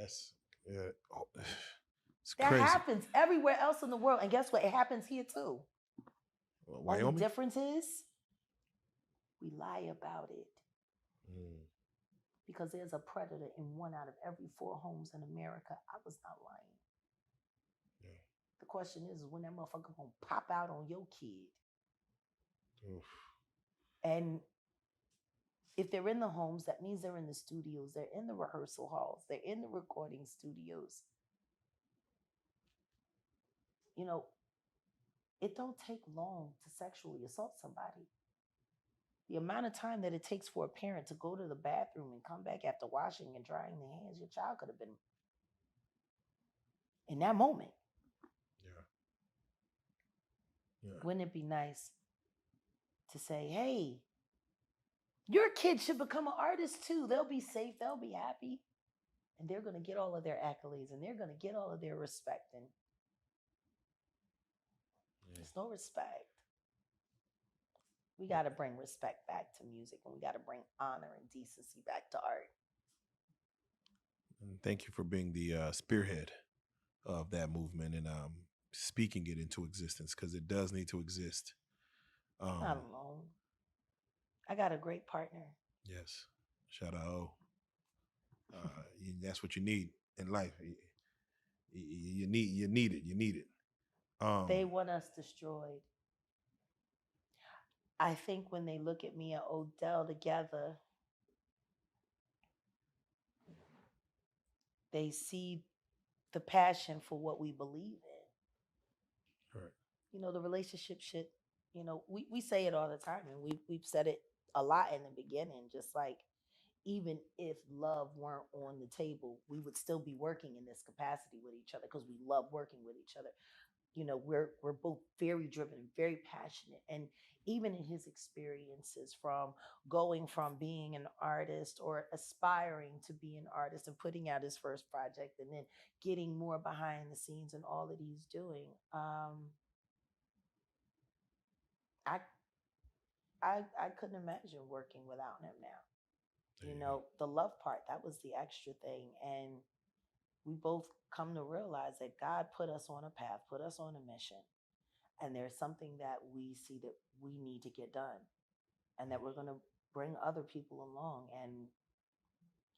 That's yeah. Oh, it's That crazy. happens everywhere else in the world. And guess what? It happens here too. Only Wyoming. difference is we lie about it. Mm. Because there's a predator in 1 out of every 4 homes in America. I was not lying. Yeah. The question is when that motherfucker gonna pop out on your kid. Oof. And if they're in the homes, that means they're in the studios, they're in the rehearsal halls, they're in the recording studios. You know, it don't take long to sexually assault somebody. The amount of time that it takes for a parent to go to the bathroom and come back after washing and drying their hands, your child could have been in that moment. Yeah. Yeah. Wouldn't it be nice to say, hey, your kid should become an artist too. They'll be safe, they'll be happy, and they're going to get all of their accolades and they're going to get all of their respect. And there's no respect. We got to bring respect back to music, and we got to bring honor and decency back to art. And thank you for being the spearhead of that movement and speaking it into existence, because it does need to exist. Not alone. I got a great partner. Yes. Shout out. That's what you need in life. You need it. They want us destroyed. I think when they look at me and Odell together, they see the passion for what we believe in. Right. You know, the relationship shit, you know, we say it all the time, and we've said it a lot in the beginning, just like even if love weren't on the table, we would still be working in this capacity with each other because we love working with each other. You know, we're both very driven and very passionate. And even in his experiences from going from being an artist or aspiring to be an artist and putting out his first project and then getting more behind the scenes and all that he's doing, I couldn't imagine working without him now. You know, the love part, that was the extra thing. And we both come to realize that God put us on a path, put us on a mission. And there's something that we see that we need to get done and that we're going to bring other people along. And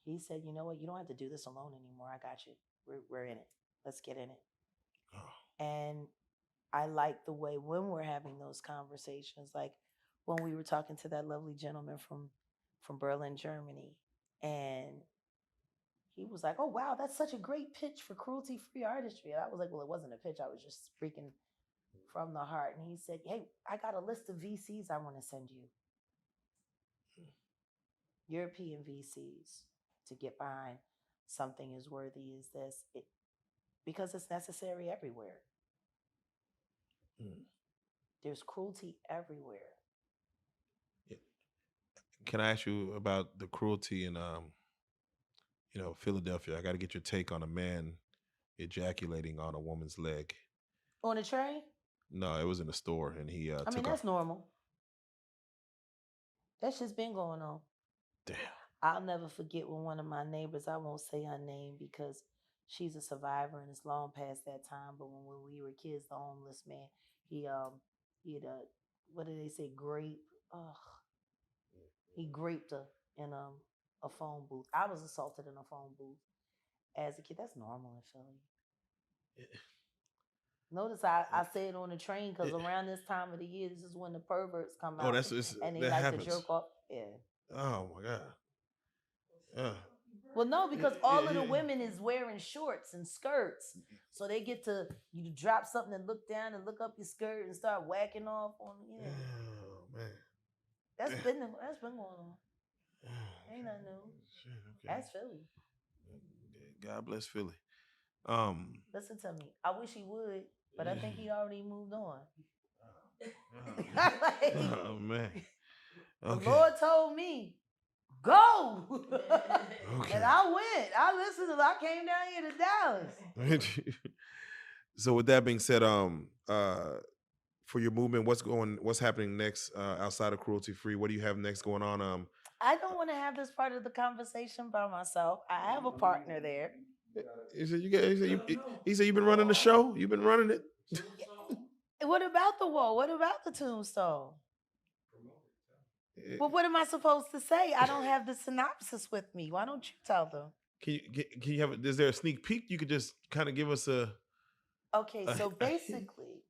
he said, you know what? You don't have to do this alone anymore. I got you. We're in it. Let's get in it. Oh. And I like the way when we're having those conversations, like when we were talking to that lovely gentleman from Berlin, Germany, and he was like, oh, wow, that's such a great pitch for cruelty-free artistry. And I was like, well, it wasn't a pitch. I was just speaking from the heart. And he said, hey, I got a list of VCs I want to send you. European VCs to get behind something as worthy as this, because it's necessary everywhere. There's cruelty everywhere. Can I ask you about the cruelty in Philadelphia? I got to get your take on a man ejaculating on a woman's leg. On a train? No, it was in a store, and he I mean, that's normal. That's just been going on. Damn. I'll never forget when one of my neighbors, I won't say her name because she's a survivor and it's long past that time, but when we were kids, the homeless man, he had what did they say, grape? He graped her in a phone booth. I was assaulted in a phone booth as a kid. That's normal in Philly. Notice I say it on the train because around this time of the year, this is when the perverts come out and they like to jerk off. Yeah. Oh my God. Well, no, because all of the women is wearing shorts and skirts, so they get to you drop something and look down and look up your skirt and start whacking off on. Yeah. Oh man. That's been going on. Ain't nothing new. Shit, okay. That's Philly. God bless Philly. Listen to me. I wish he would, but I think he already moved on. Oh man. Okay. The Lord told me, go. Okay. And I went. I listened to it. I came down here to Dallas. So with that being said, for your movement, what's happening next outside of Cruelty Free? What do you have next going on? I don't want to have this part of the conversation by myself. I have a partner there. He said you got. He said you've been running the show. You've been running it. What about the wall? What about the tombstone? Well, what am I supposed to say? I don't have the synopsis with me. Why don't you tell them? Can you have? Is there a sneak peek? You could just kind of give us a. Okay, so basically,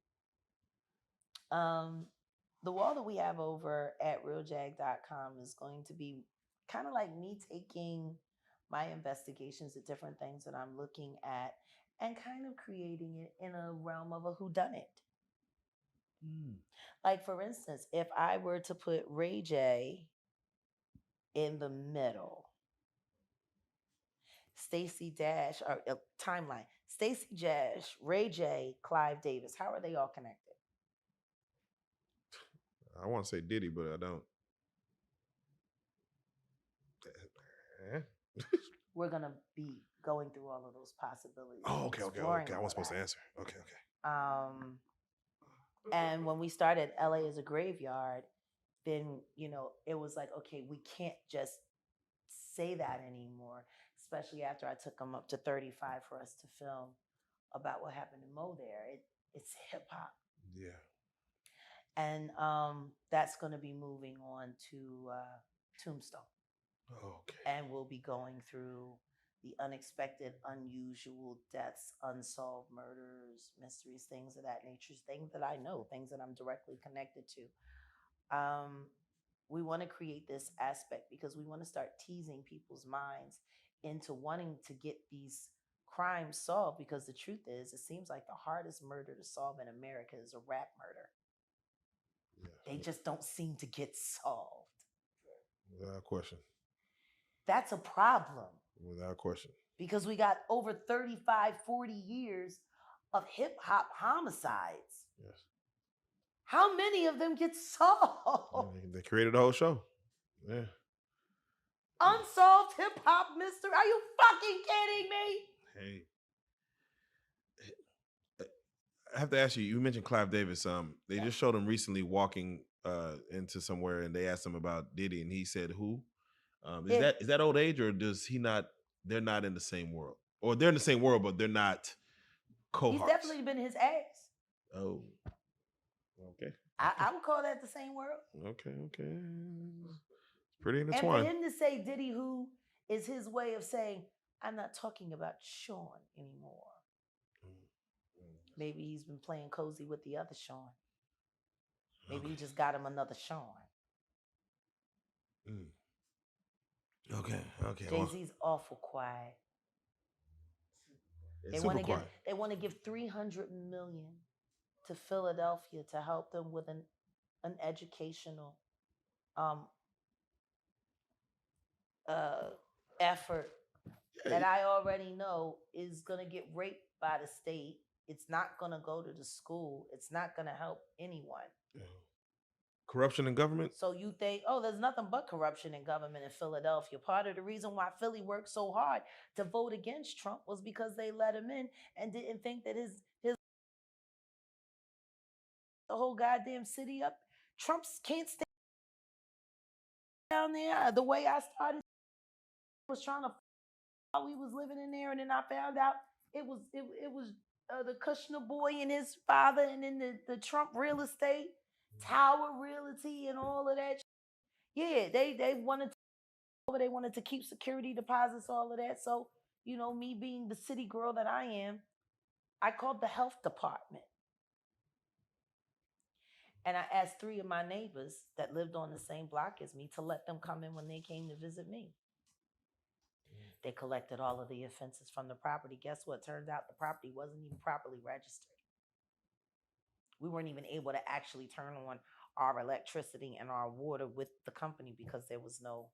the wall that we have over at realjag.com is going to be kind of like me taking my investigations of different things that I'm looking at and kind of creating it in a realm of a whodunit. Like, for instance, if I were to put Ray J in the middle, Stacey Dash, or timeline, Stacey Dash, Ray J, Clive Davis, how are they all connected? I want to say Diddy, but I don't. We're gonna be going through all of those possibilities. Oh, okay. I wasn't supposed to answer. Okay. And when we started LA as a graveyard, then it was like, okay, we can't just say that anymore, especially after I took them up to 35 for us to film about what happened to Mo there. It's hip hop. Yeah. And that's going to be moving on to Tombstone. Okay. And we'll be going through the unexpected, unusual deaths, unsolved murders, mysteries, things of that nature, things that I know, things that I'm directly connected to. We want to create this aspect because we want to start teasing people's minds into wanting to get these crimes solved, because the truth is, it seems like the hardest murder to solve in America is a rap murder. Yeah. They just don't seem to get solved. Without question. That's a problem. Without question. Because we got over 35, 40 years of hip hop homicides. Yes. How many of them get solved? They created a whole show. Yeah. Unsolved hip hop mystery. Are you fucking kidding me? Hey. I have to ask you, you mentioned Clive Davis. They just showed him recently walking into somewhere, and they asked him about Diddy, and he said who? Is that old age, or does he not? They're not in the same world, or they're in the same world, but they're not cohorts. He's definitely been his ass. Oh, okay. I would call that the same world. Okay. It's pretty intertwined. And for him to say Diddy who is his way of saying, I'm not talking about Sean anymore. Maybe he's been playing cozy with the other Sean. Maybe he just got him another Sean. Okay. Jay-Z's awful quiet. They want to give $300 million to Philadelphia to help them with an educational effort that I already know is going to get raped by the state. It's not going to go to the school. It's not going to help anyone. Corruption in government? So you think, there's nothing but corruption in government in Philadelphia. Part of the reason why Philly worked so hard to vote against Trump was because they let him in and didn't think that his the whole goddamn city up. Trump can't stay down there. The way I started was trying to while we was living in there, and then I found out it was the Kushner boy and his father, and then the Trump real estate, Tower Realty, and all of that. Yeah, they wanted to keep security deposits, all of that. So me being the city girl that I am, I called the health department. And I asked 3 of my neighbors that lived on the same block as me to let them come in when they came to visit me. They collected all of the offenses from the property. Guess what? Turned out the property wasn't even properly registered. We weren't even able to actually turn on our electricity and our water with the company because there was no,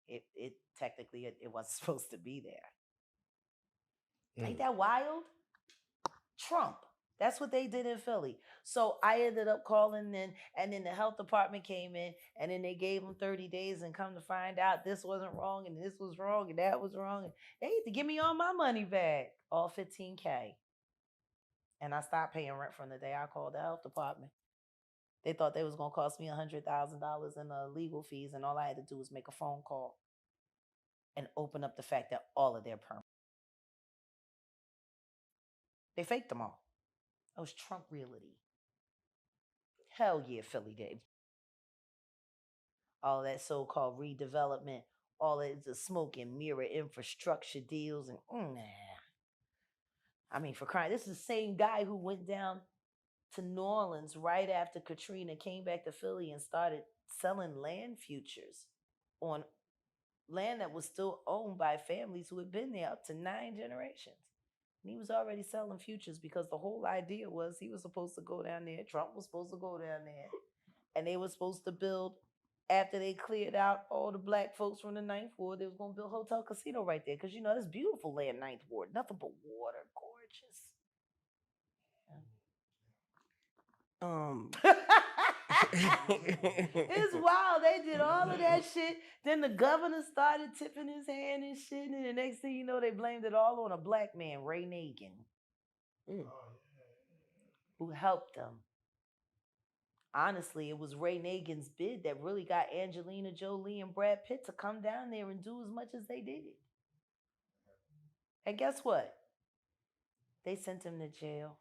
it technically, it wasn't supposed to be there. Ain't that wild? Trump. That's what they did in Philly. So I ended up calling in, and then the health department came in, and then they gave them 30 days, and come to find out this wasn't wrong, and this was wrong, and that was wrong. And they had to give me all my money back, all $15K. And I stopped paying rent from the day I called the health department. They thought they was going to cost me $100,000 in legal fees, and all I had to do was make a phone call and open up the fact that all of their permits They faked them all. That was Trump realty. Hell yeah, Philly gave all that so-called redevelopment, all that the smoke and mirror infrastructure deals, and nah. I mean, for crying, this is the same guy who went down to New Orleans right after Katrina, came back to Philly and started selling land futures on land that was still owned by families who had been there up to 9 generations. And he was already selling futures because the whole idea was he was supposed to go down there, Trump was supposed to go down there, and they were supposed to build, after they cleared out all the black folks from the Ninth Ward, they was going to build Hotel Casino right there. Because, there's beautiful land, Ninth Ward, nothing but water, gorgeous. It's wild. They did all of that shit. Then the governor started tipping his hand and shit. And the next thing you know, they blamed it all on a black man, Ray Nagin, who helped them. Honestly, it was Ray Nagin's bid that really got Angelina Jolie and Brad Pitt to come down there and do as much as they did. And guess what? They sent him to jail.